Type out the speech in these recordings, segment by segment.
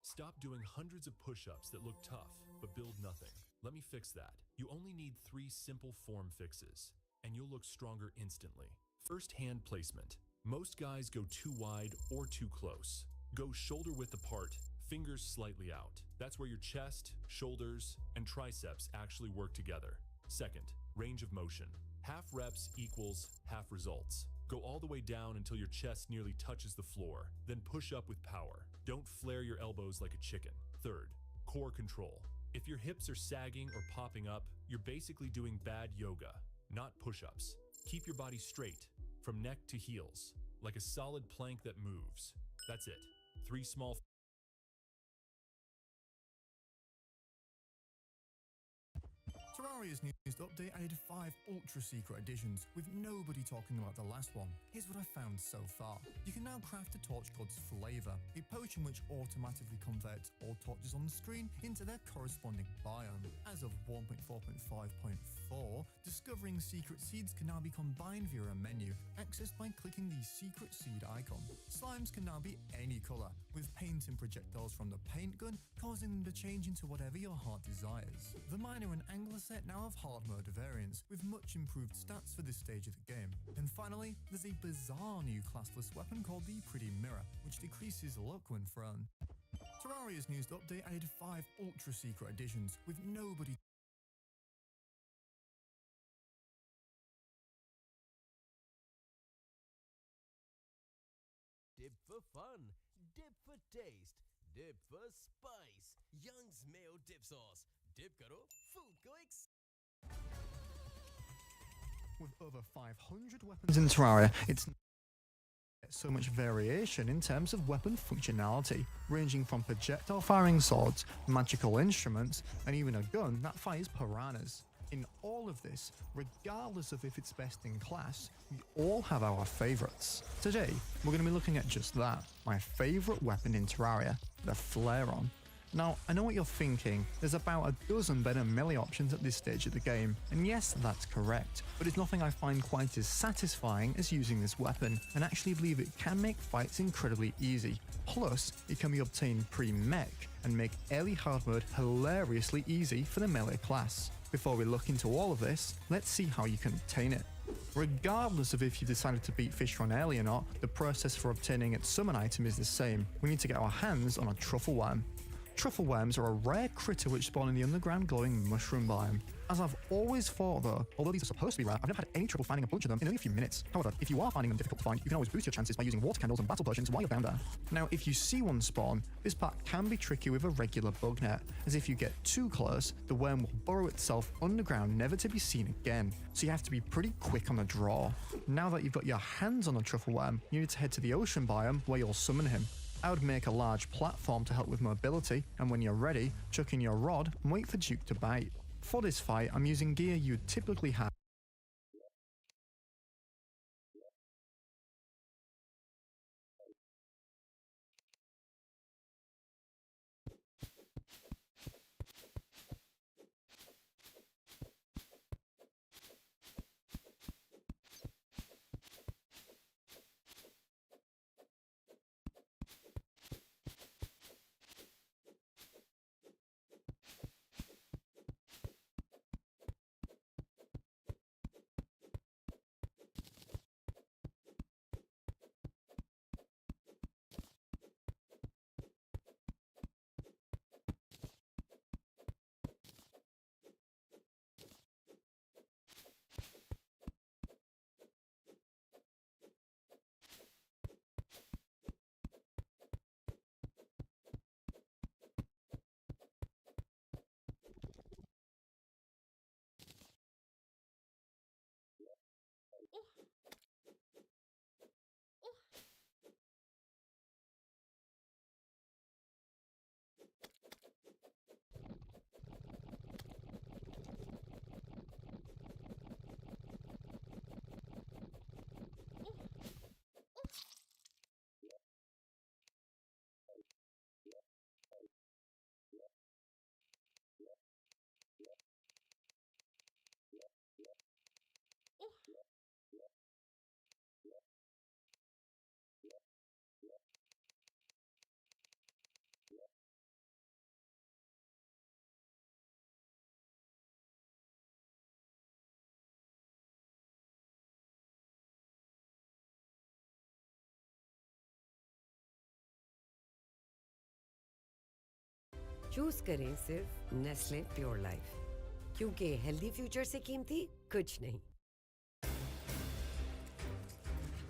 Stop doing hundreds of push-ups that look tough but build nothing. Let me fix that. You only need 3 simple form fixes, and you'll look stronger instantly. First, hand placement. Most guys go too wide or too close. Go shoulder width apart, fingers slightly out. That's where your chest, shoulders, and triceps actually work together. Second, range of motion. Half reps equals half results. Go all the way down until your chest nearly touches the floor, then push up with power. Don't flare your elbows like a chicken. Third, core control. If your hips are sagging or popping up, you're basically doing bad yoga, not push-ups. Keep your body straight, from neck to heels, like a solid plank that moves. That's it. 3 small Terraria's newest update added 5 ultra secret additions, with nobody talking about the last one. Here's what I found so far. You can now craft a torch god's flavor, a potion which automatically converts all torches on the screen into their corresponding biome. As of 1.4.5.4, discovering secret seeds can now be combined via a menu, accessed by clicking the secret seed icon. Slimes can now be any color, with painting projectiles from the paint gun causing them to change into whatever your heart desires. The miner and angler set now have hard mode variants, with much improved stats for this stage of the game. And finally, there's a bizarre new classless weapon called the Pretty Mirror, which decreases luck when thrown. Terraria's newest update added 5 ultra secret additions, with nobody Dip for fun, dip for taste, dip for spice. Young's mayo dip sauce. Dip karo, food ko with over 500 weapons in Terraria, it's so much variation in terms of weapon functionality, ranging from projectile firing swords, magical instruments, and even a gun that fires piranhas. In all of this, regardless of if it's best in class, we all have our favorites. Today, we're going to be looking at just that, my favorite weapon in Terraria, the Flare-On. Now, I know what you're thinking, there's about a dozen better melee options at this stage of the game, and yes, that's correct, but it's nothing I find quite as satisfying as using this weapon, and actually believe it can make fights incredibly easy. Plus, it can be obtained pre-mech, and make early hard mode hilariously easy for the melee class. Before we look into all of this, let's see how you can obtain it. Regardless of if you decided to beat Fishron early or not, the process for obtaining its summon item is the same. We need to get our hands on a truffle worm. Truffle worms are a rare critter which spawn in the underground glowing mushroom biome. As I've always thought though, although these are supposed to be rare, I've never had any trouble finding a bunch of them in only a few minutes. However, if you are finding them difficult to find, you can always boost your chances by using water candles and battle potions while you're down there. Now, if you see one spawn, this part can be tricky with a regular bug net, as if you get too close, the worm will burrow itself underground never to be seen again, so you have to be pretty quick on the draw. Now that you've got your hands on a truffle worm, you need to head to the ocean biome where you'll summon him. I would make a large platform to help with mobility, and when you're ready, chuck in your rod and wait for Duke to bite. For this fight, I'm using gear you'd typically have. Choose करें सिर्फ Nestle pure life, क्योंकि healthy future से कीमती कुछ नहीं।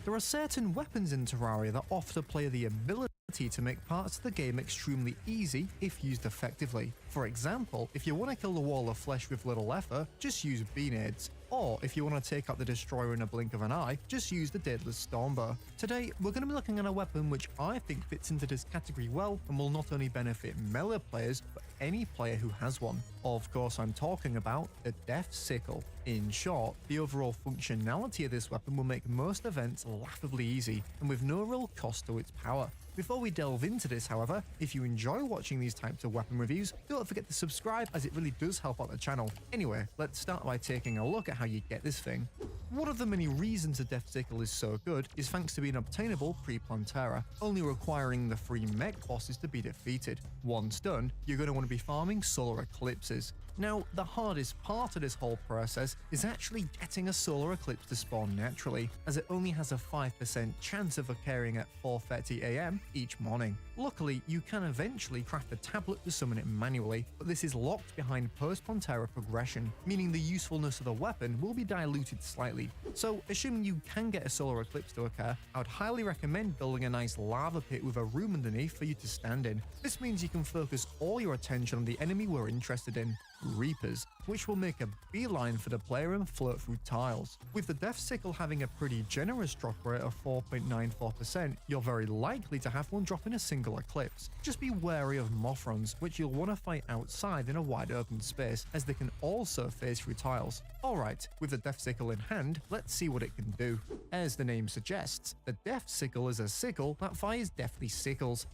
There are certain weapons in Terraria that offer the player the ability to make parts of the game extremely easy if used effectively. For example, if you want to kill the wall of flesh with little effort, just use beanades. Or if you want to take out the destroyer in a blink of an eye, just use the Daedalus Stormbow. Today, we're going to be looking at a weapon which I think fits into this category well and will not only benefit melee players, but any player who has one. Of course, I'm talking about the Death Sickle. In short, the overall functionality of this weapon will make most events laughably easy, and with no real cost to its power. Before we delve into this, however, if you enjoy watching these types of weapon reviews, don't forget to subscribe as it really does help out the channel. Anyway, let's start by taking a look at how you get this thing. One of the many reasons the Death Sickle is so good is thanks to being obtainable pre-Plantera, only requiring the 3 mech bosses to be defeated. Once done, you're going to want to be farming solar eclipses. Now, the hardest part of this whole process is actually getting a solar eclipse to spawn naturally, as it only has a 5% chance of occurring at 4:30 AM each morning. Luckily, you can eventually craft a tablet to summon it manually, but this is locked behind post-Plantera progression, meaning the usefulness of the weapon will be diluted slightly. So, assuming you can get a solar eclipse to occur, I would highly recommend building a nice lava pit with a room underneath for you to stand in. This means you can focus all your attention on the enemy we're interested in, Reapers, which will make a beeline for the player and float through tiles. With the Death Sickle having a pretty generous drop rate of 4.94%, you're very likely to have one drop in a single eclipse. Just be wary of Mothrons, which you'll want to fight outside in a wide open space, as they can also phase through tiles. Alright, with the Death Sickle in hand, let's see what it can do. As the name suggests, the Death Sickle is a sickle that fires deathly sickles.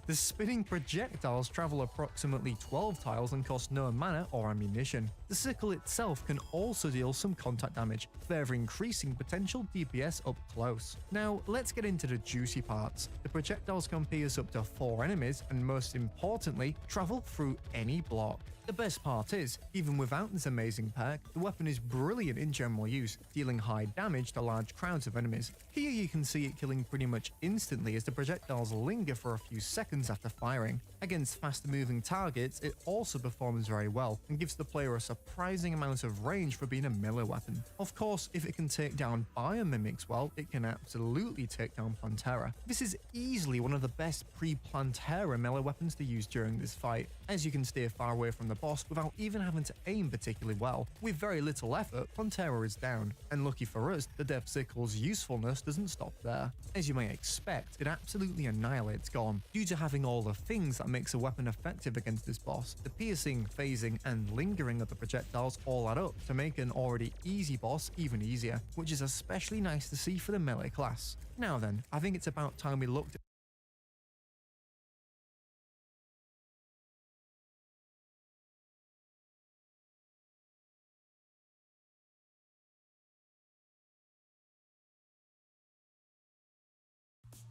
The spinning projectiles travel approximately 12 tiles and cost no mana or ammunition. The sickle itself can also deal some contact damage, further increasing potential DPS up close. Now, let's get into the juicy parts. The projectiles can pierce up to 4 enemies and, most importantly, travel through any block. The best part is, even without this amazing perk, the weapon is brilliant in general use, dealing high damage to large crowds of enemies. Here you can see it killing pretty much instantly as the projectiles linger for a few seconds after firing. Against faster moving targets, it also performs very well and gives the player a surprising amount of range for being a melee weapon. Of course, if it can take down biomimics well, it can absolutely take down Plantera. This is easily one of the best pre-Plantera melee weapons to use during this fight, as you can stay far away from the boss without even having to aim particularly well. With very little effort, Plantera is down, and lucky for us, the Death Sickle's usefulness doesn't stop there. As you may expect, it absolutely annihilates Gorm, due to having all the things that makes a weapon effective against this boss. The piercing, phasing, and lingering of the projectiles all add up to make an already easy boss even easier, which is especially nice to see for the melee class. Now then, I think it's about time we looked at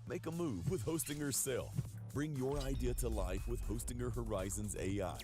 Make a move with Hosting Yourself. Bring your idea to life with Hostinger Horizons AI.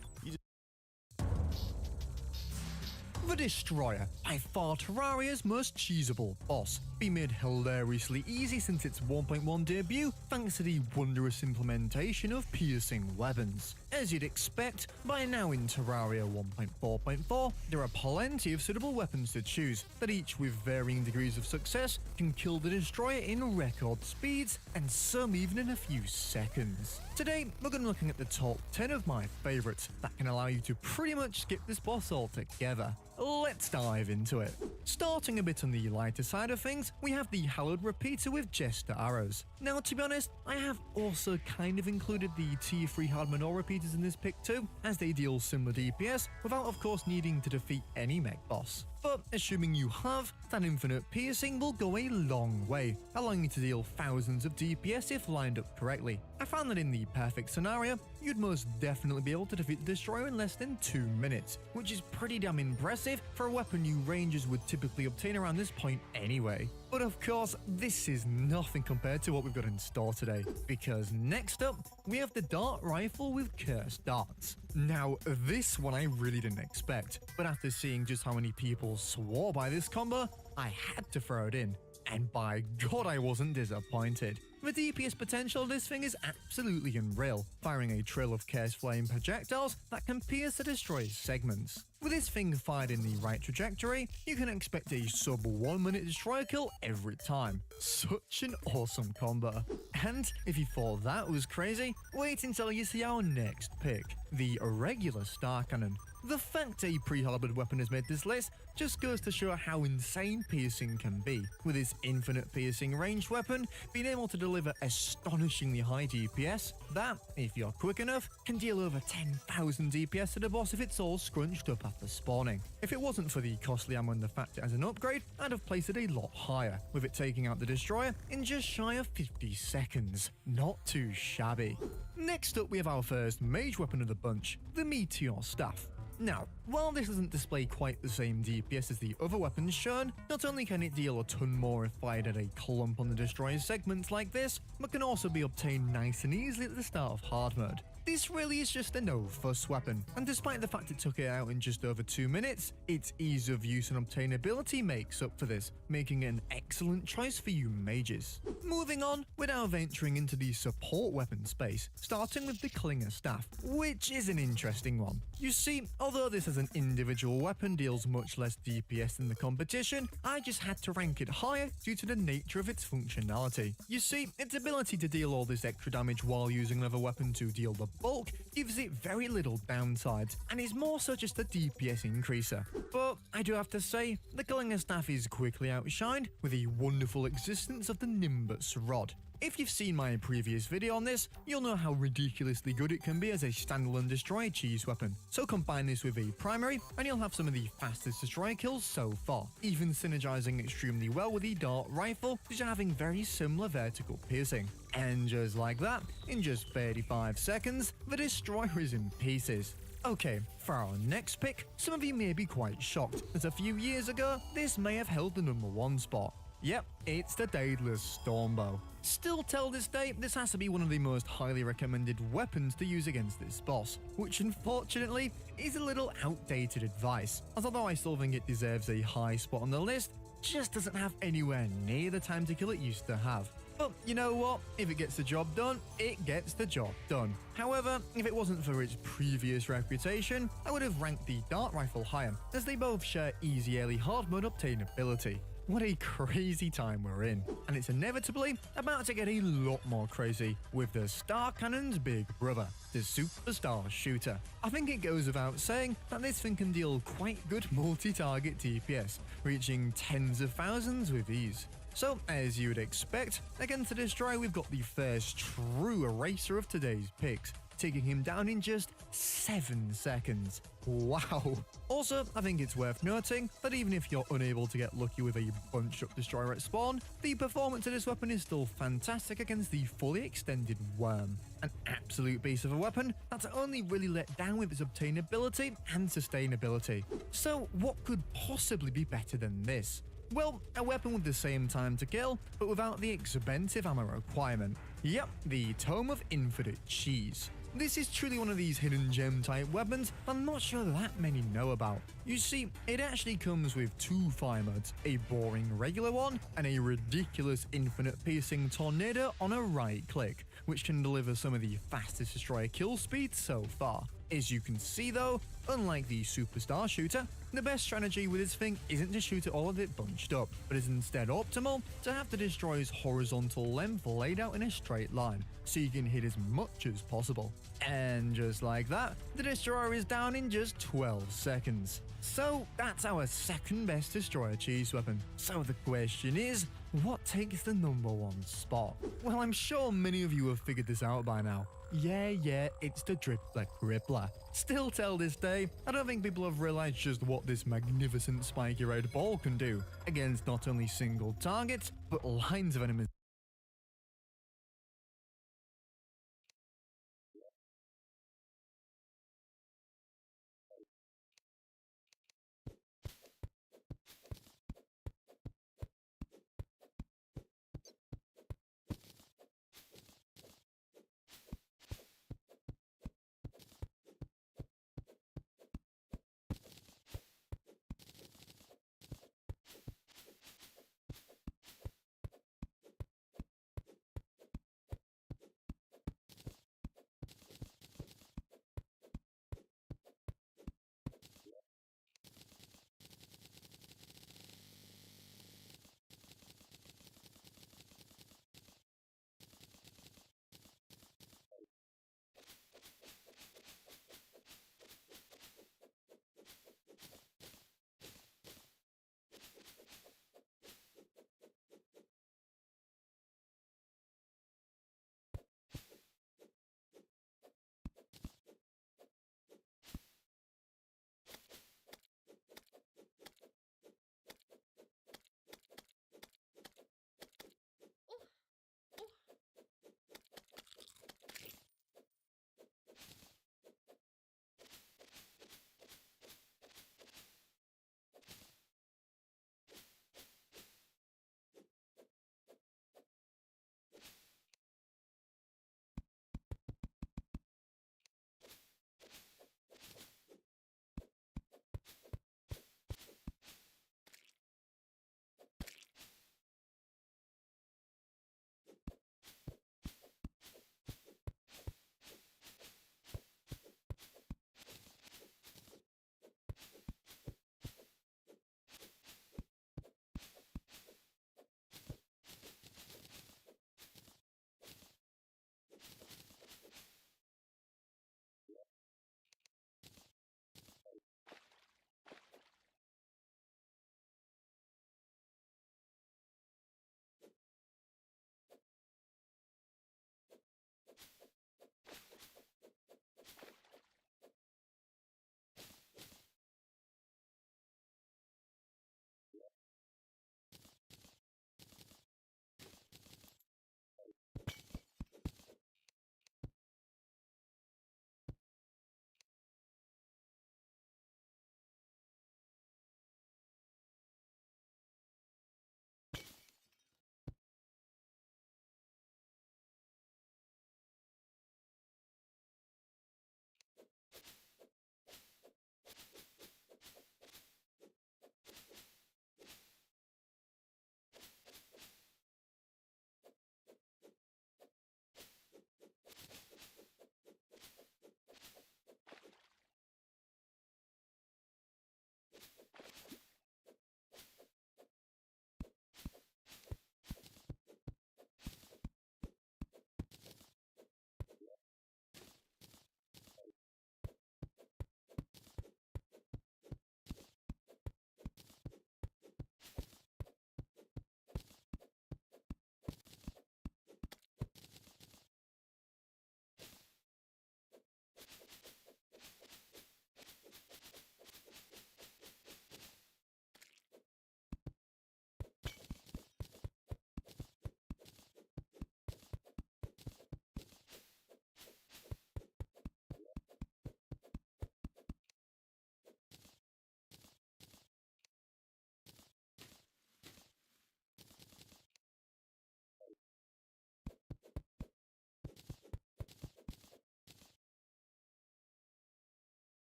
The Destroyer, by far Terraria's most cheesable boss, being made hilariously easy since its 1.1 debut thanks to the wondrous implementation of piercing weapons. As you'd expect, by now in Terraria 1.4.4, there are plenty of suitable weapons to choose, that each with varying degrees of success can kill the Destroyer in record speeds, and some even in a few seconds. Today, we're going to be looking at the top 10 of my favourites that can allow you to pretty much skip this boss altogether. Let's dive into it. Starting a bit on the lighter side of things, we have the Hallowed Repeater with Jester Arrows. Now, to be honest, I have also kind of included the Tier 3 Hard Manor Repeaters in this pick too, as they deal similar DPS, without of course needing to defeat any mech boss. But assuming you have, that infinite piercing will go a long way, allowing you to deal thousands of DPS if lined up correctly. I found that in the perfect scenario, you'd most definitely be able to defeat the Destroyer in less than 2 minutes, which is pretty damn impressive for a weapon you rangers would typically obtain around this point anyway. But of course, this is nothing compared to what we've got in store today, because next up, we have the Dart Rifle with Cursed Darts. Now, this one I really didn't expect, but after seeing just how many people swore by this combo, I had to throw it in. and by God I wasn't disappointed. The DPS potential of this thing is absolutely unreal, firing a trail of Chaos Flame projectiles that can pierce the destroyer's segments. With this thing fired in the right trajectory, you can expect a sub 1 minute destroyer kill every time. Such an awesome combo. And if you thought that was crazy, wait until you see our next pick, the irregular Star Cannon. The fact a pre-harbored weapon has made this list just goes to show how insane piercing can be, with its infinite piercing ranged weapon being able to deliver astonishingly high DPS that, if you're quick enough, can deal over 10,000 DPS to the boss if it's all scrunched up after spawning. If it wasn't for the costly ammo and the fact it has an upgrade, I'd have placed it a lot higher, with it taking out the destroyer in just shy of 50 seconds. Not too shabby. Next up we have our first mage weapon of the bunch, the Meteor Staff. Now, while this doesn't display quite the same DPS as the other weapons shown, not only can it deal a ton more if fired at a clump on the destroyer's segments like this, but can also be obtained nice and easily at the start of hard mode. This really is just a no-fuss weapon, and despite the fact it took it out in just over 2 minutes, its ease of use and obtainability makes up for this, making it an excellent choice for you mages. Moving on, we're now venturing into the support weapon space, starting with the Klinger Staff, which is an interesting one. You see, although this as an individual weapon deals much less DPS than the competition, I just had to rank it higher due to the nature of its functionality. You see, its ability to deal all this extra damage while using another weapon to deal the bulk gives it very little downsides, and is more so just a DPS increaser. But I do have to say, the Klinger Staff is quickly outshined with the wonderful existence of the Nimbus Rod. If you've seen my previous video on this, you'll know how ridiculously good it can be as a standalone destroyer cheese weapon. So combine this with a primary, and you'll have some of the fastest destroyer kills so far, even synergizing extremely well with the dart rifle, which are having very similar vertical piercing. And just like that, in just 35 seconds, the destroyer is in pieces. Okay, for our next pick, some of you may be quite shocked that a few years ago, this may have held the #1 spot. Yep, it's the Daedalus Stormbow. Still till this day, this has to be one of the most highly recommended weapons to use against this boss, which unfortunately is a little outdated advice, as although I still think it deserves a high spot on the list, just doesn't have anywhere near the time to kill it used to have. But you know what? If it gets the job done, it gets the job done. However, if it wasn't for its previous reputation, I would have ranked the dart rifle higher, as they both share easy early hard mode obtainability. What a crazy time we're in, and it's inevitably about to get a lot more crazy with the Star Cannon's big brother, the Superstar Shooter. I think it goes without saying that this thing can deal quite good multi-target DPS, reaching tens of thousands with ease. So, as you would expect, against the Destroyer we've got the first true eraser of today's picks, taking him down in just 7 seconds. Wow. Also, I think it's worth noting that even if you're unable to get lucky with a bunched up destroyer at spawn, the performance of this weapon is still fantastic against the fully extended Worm. An absolute beast of a weapon that's only really let down with its obtainability and sustainability. So what could possibly be better than this? Well, a weapon with the same time to kill, but without the expensive ammo requirement. Yep, the Tome of Infinite Cheese. This is truly one of these hidden gem type weapons I'm not sure that many know about. You see, it actually comes with 2 fire modes, a boring regular one and a ridiculous infinite piercing tornado on a right click, which can deliver some of the fastest destroyer kill speeds so far. As you can see though, unlike the Superstar Shooter, the best strategy with this thing isn't to shoot it all of it bunched up, but is instead optimal to have the destroyer's horizontal length laid out in a straight line, so you can hit as much as possible. And just like that, the destroyer is down in just 12 seconds. So that's our second best destroyer cheese weapon. So the question is, what takes the #1 spot? Well, I'm sure many of you have figured this out by now. Yeah, it's the Drippler Crippler. Still till this day, I don't think people have realized just what this magnificent spiky red ball can do against not only single targets, but lines of enemies.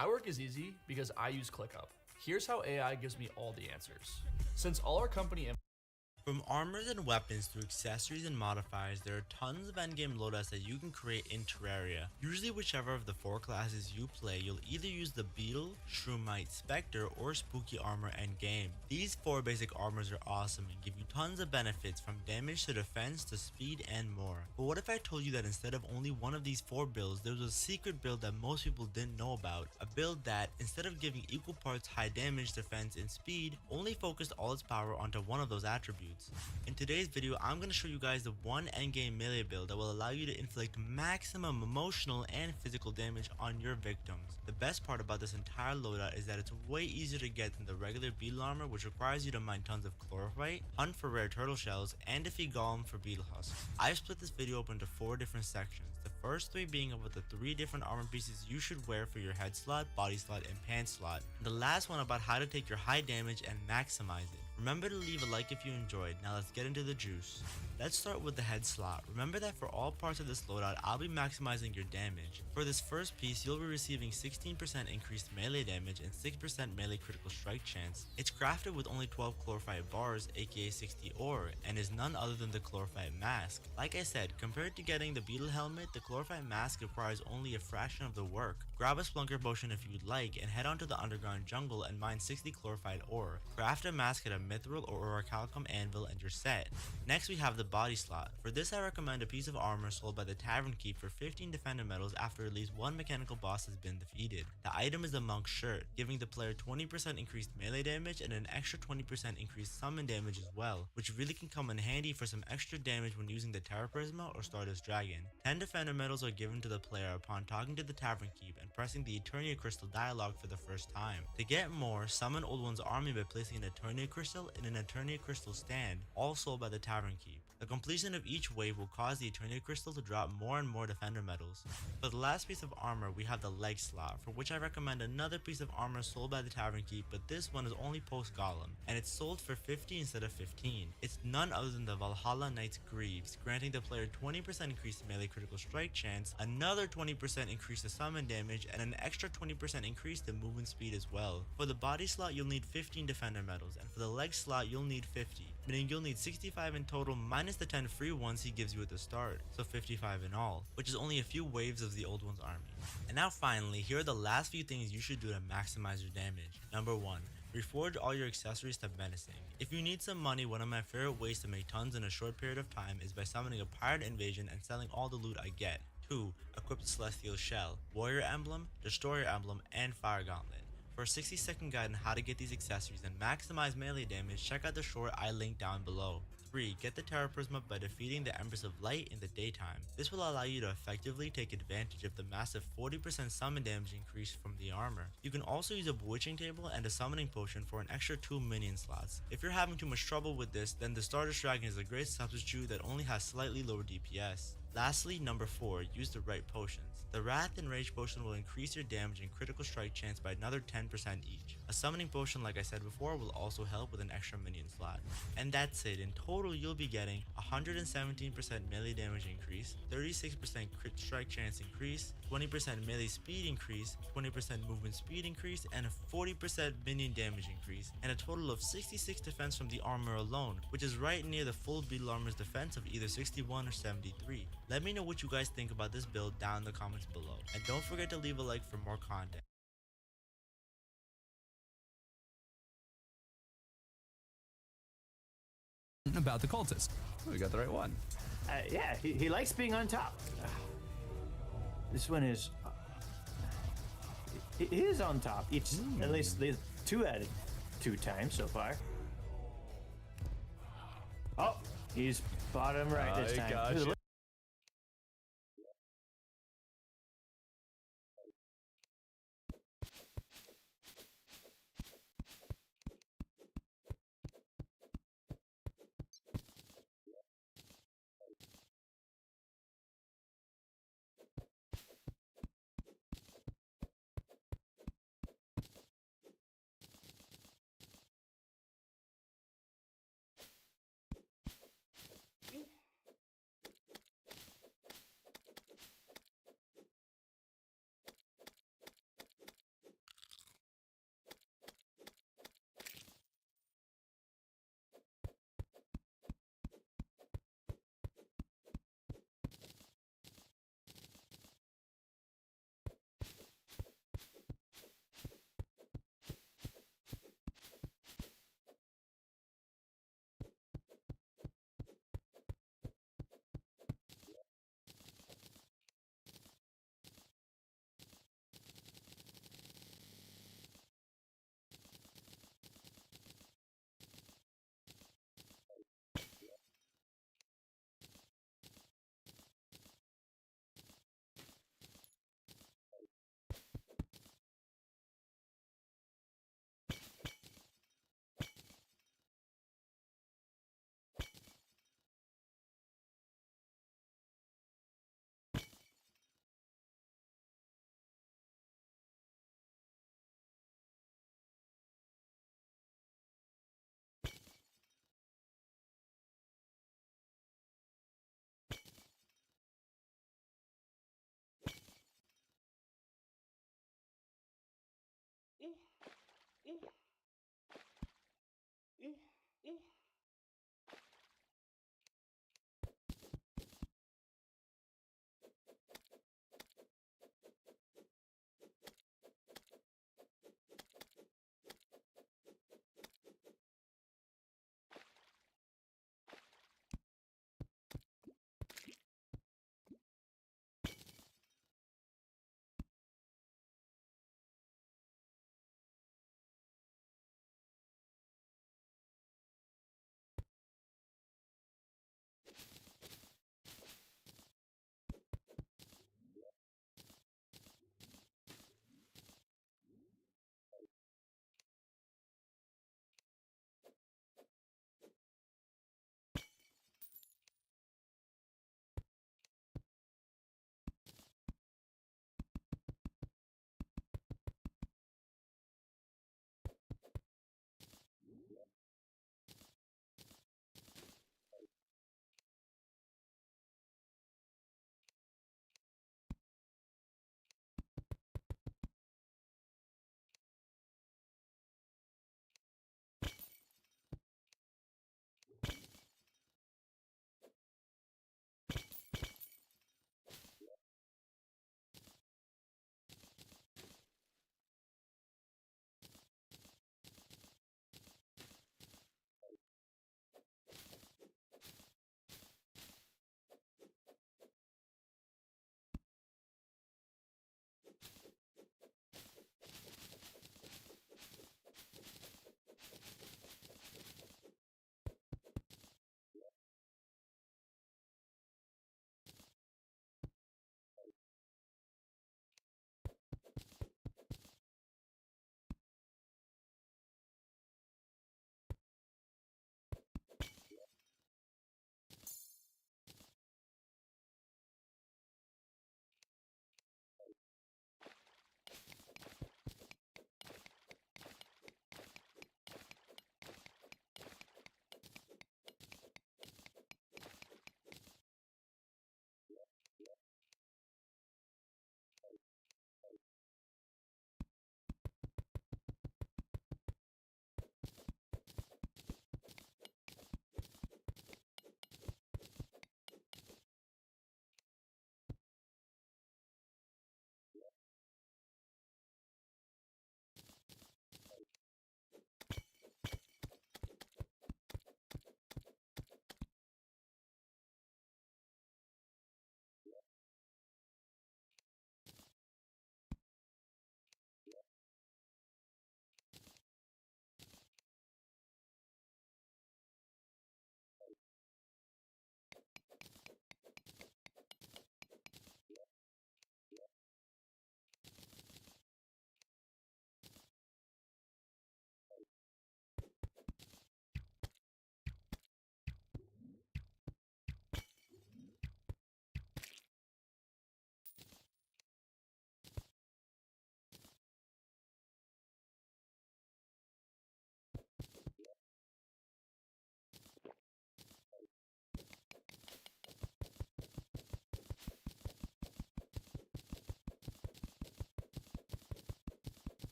My work is easy because I use ClickUp. Here's how AI gives me all the answers. Since all our company From armors and weapons to accessories and modifiers, there are tons of endgame loadouts that you can create in Terraria. Usually whichever of the 4 classes you play, you'll either use the Beetle, Shroomite, Spectre, or Spooky armor endgame. These 4 basic armors are awesome and give you tons of benefits from damage to defense to speed and more. But what if I told you that instead of only one of these 4 builds, there was a secret build that most people didn't know about? A build that, instead of giving equal parts high damage, defense, and speed, only focused all its power onto one of those attributes. In today's video, I'm going to show you guys the one endgame melee build that will allow you to inflict maximum emotional and physical damage on your victims. The best part about this entire loadout is that it's way easier to get than the regular beetle armor, which requires you to mine tons of chlorophyte, hunt for rare turtle shells, and defeat golem for beetle husks. I've split this video up into 4 different sections. The first 3 being about the 3 different armor pieces you should wear for your head slot, body slot, and pants slot. And the last one about how to take your high damage and maximize it. Remember to leave a like if you enjoyed. Now let's get into the juice. Let's start with the head slot. Remember that for all parts of this loadout, I'll be maximizing your damage. For this first piece, you'll be receiving 16% increased melee damage and 6% melee critical strike chance. It's crafted with only 12 chlorophyte bars, aka 60 ore, and is none other than the chlorophyte mask. Like I said, compared to getting the beetle helmet, the chlorophyte mask requires only a fraction of the work. Grab a splunker potion if you'd like, and head on to the underground jungle and mine 60 chlorophyte ore. Craft a mask at a mithril or orichalcum anvil and you're set. Next we have the body slot. For this I recommend a piece of armor sold by the Tavern Keep for 15 defender medals after at least one mechanical boss has been defeated. The item is the monk's shirt, giving the player 20% increased melee damage and an extra 20% increased summon damage as well, which really can come in handy for some extra damage when using the Terra Prisma or Stardust Dragon. 10 defender medals are given to the player upon talking to the Tavern Keep and pressing the Eternia Crystal dialogue for the first time. To get more, summon Old One's army by placing an Eternia Crystal in an Eternia Crystal stand, all sold by the Tavern Keep. The completion of each wave will cause the Eternia Crystal to drop more and more defender medals. For the last piece of armor, we have the leg slot, for which I recommend another piece of armor sold by the Tavern Keep, but this one is only post Golem, and it's sold for 50 instead of 15. It's none other than the Valhalla Knight's Greaves, granting the player 20% increased melee critical strike chance, another 20% increase to summon damage, and an extra 20% increase to movement speed as well. For the body slot, you'll need 15 defender medals, and for the leg slot, you'll need 50, meaning you'll need 65 in total minus the 10 free ones he gives you at the start, so 55 in all, which is only a few waves of the old one's army. And now finally, here are the last few things you should do to maximize your damage. Number 1. Reforge all your accessories to menacing. If you need some money, one of my favorite ways to make tons in a short period of time is by summoning a pirate invasion and selling all the loot I get. 2. Equip the Celestial Shell, Warrior Emblem, Destroyer Emblem, and Fire Gauntlet. For a 60-second guide on how to get these accessories and maximize melee damage, check out the short I linked down below. 3. Get the Terra Prisma by defeating the Embers of Light in the daytime. This will allow you to effectively take advantage of the massive 40% summon damage increase from the armor. You can also use a bewitching table and a summoning potion for an extra 2 minion slots. If you're having too much trouble with this, then the Stardust Dragon is a great substitute that only has slightly lower DPS. Lastly, number 4, use the right potions. The Wrath and Rage potion will increase your damage and critical strike chance by another 10% each. A summoning potion, like I said before, will also help with an extra minion slot. And that's it. In total, you'll be getting 117% melee damage increase, 36% crit strike chance increase, 20% melee speed increase, 20% movement speed increase, and a 40% minion damage increase, and a total of 66 defense from the armor alone, which is right near the full beetle armor's defense of either 61 or 73. Let me know what you guys think about this build down in the comments below, and don't forget to leave a like for more content. About the cultist. We got the right one. Yeah, he likes being on top. This one is. He is on top. At least 2 out of 2 times so far. Oh, he's bottom right this time. Gotcha.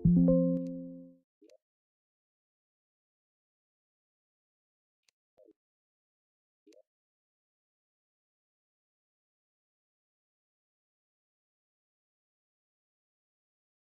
you.